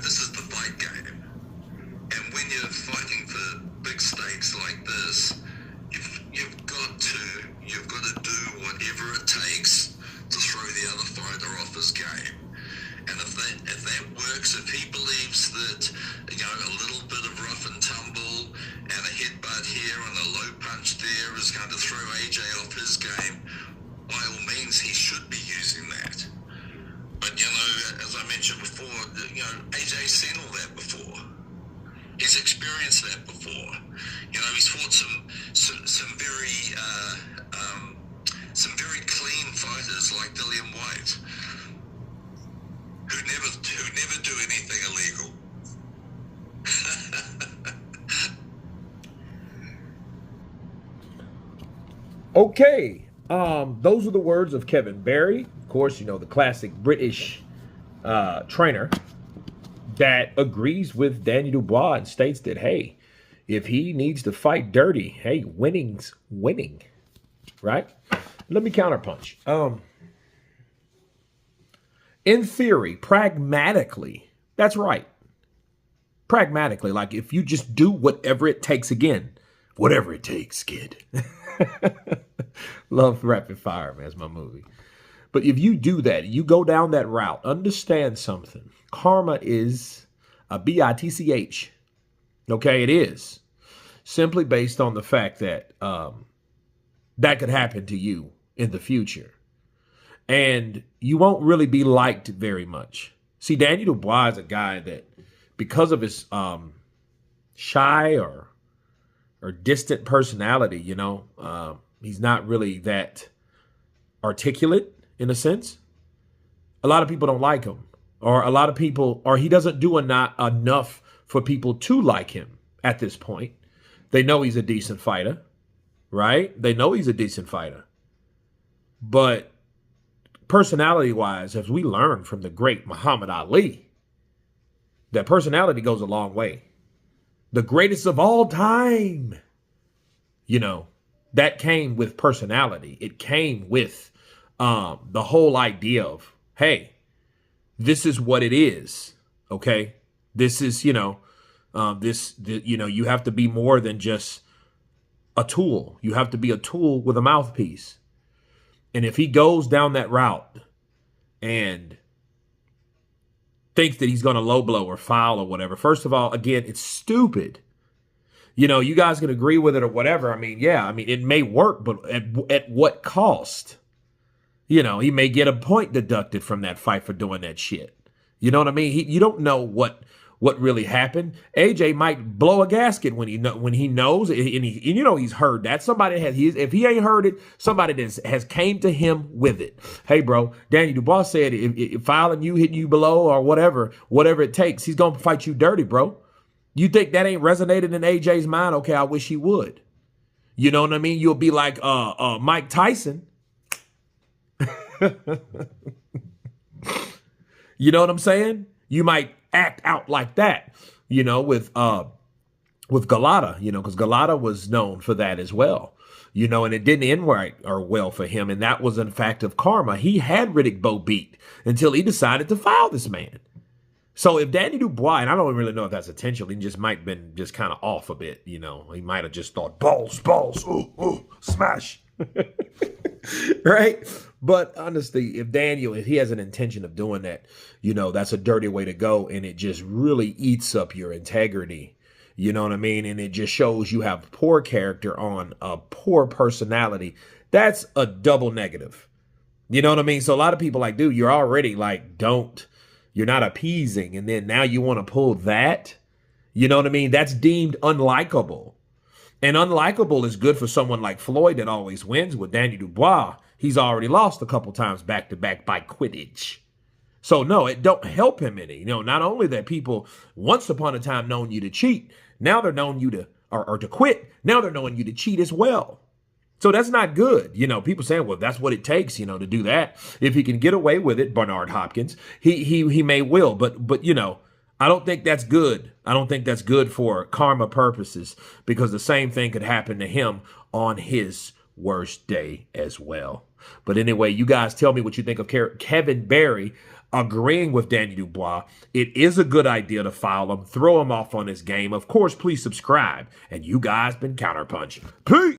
this is the fight game. And when you're fighting for big stakes like this, you've got to do whatever it takes to throw the other fighter off his game. And if that works, if he believes that, a little bit of rough and tumble and a headbutt here and a low punch there is going to throw AJ off his game, by all means, he should be using that. But, as I mentioned before, AJ's seen all that before. He's experienced that before. He's fought some very clean fighters like Dillian White, who never do anything illegal. Okay, those are the words of Kevin Barry, of course, the classic British trainer that agrees with Daniel Dubois and states that, hey, if he needs to fight dirty, hey, winning's winning, right? Let me counterpunch. In theory, pragmatically, that's right. Pragmatically, like if you just do whatever it takes, again, whatever it takes, kid. Love Rapid Fire, man. It's my movie. But if you do that, you go down that route, understand something. Karma is a bitch. Okay, it is. Simply based on the fact that that could happen to you in the future. And you won't really be liked very much. See, Daniel Dubois is a guy that, because of his shy or distant personality, he's not really that articulate in a sense. A lot of people don't like him, or he doesn't do enough for people to like him at this point. They know he's a decent fighter, right? They know he's a decent fighter. But personality-wise, as we learned from the great Muhammad Ali, that personality goes a long way. The greatest of all time, that came with personality. It came with the whole idea of, hey, this is what it is, okay? This is, you have to be more than just a tool. You have to be a tool with a mouthpiece. And if he goes down that route and thinks that he's going to low blow or foul or whatever, first of all, again, it's stupid. You guys can agree with it or whatever. It may work, but at what cost? He may get a point deducted from that fight for doing that shit. You know what I mean? You don't know what really happened. AJ might blow a gasket when he knows, and he's heard that. If he ain't heard it, somebody has came to him with it. Hey, bro, Daniel Dubois said if filing you, hitting you below, or whatever it takes, he's gonna fight you dirty, bro. You think that ain't resonated in AJ's mind? Okay, I wish he would. You know what I mean? You'll be like Mike Tyson. You know what I'm saying? You might act out like that, with Galata, because Galata was known for that as well, and it didn't end right or well for him. And that was in fact of karma. He had Riddick Bowe beat until he decided to foul this man. So if Daniel Dubois, and I don't really know if that's intentional, he just might have been just kind of off a bit, he might have just thought balls, ooh, smash. Right? But honestly, if he has an intention of doing that, that's a dirty way to go. And it just really eats up your integrity. You know what I mean? And it just shows you have poor character on a poor personality. That's a double negative. You know what I mean? So a lot of people like, dude, you're already like, you're not appeasing. And then now you want to pull that. You know what I mean? That's deemed unlikable. And unlikable is good for someone like Floyd that always wins. With Daniel Dubois, he's already lost a couple times back-to-back by quidditch. So no, it don't help him any. Not only that people once upon a time known you to cheat, now they're known you to, or to quit. Now they're knowing you to cheat as well. So that's not good. People saying, well, that's what it takes, to do that. If he can get away with it, Bernard Hopkins, he may will. But I don't think that's good. I don't think that's good for karma purposes, because the same thing could happen to him on his worst day as well. But anyway, you guys tell me what you think of Kevin Barry. agreeing with Danny Dubois. It is a good idea to file him, throw him off on his game. Of course, please subscribe. And you guys been counterpunching. Peace.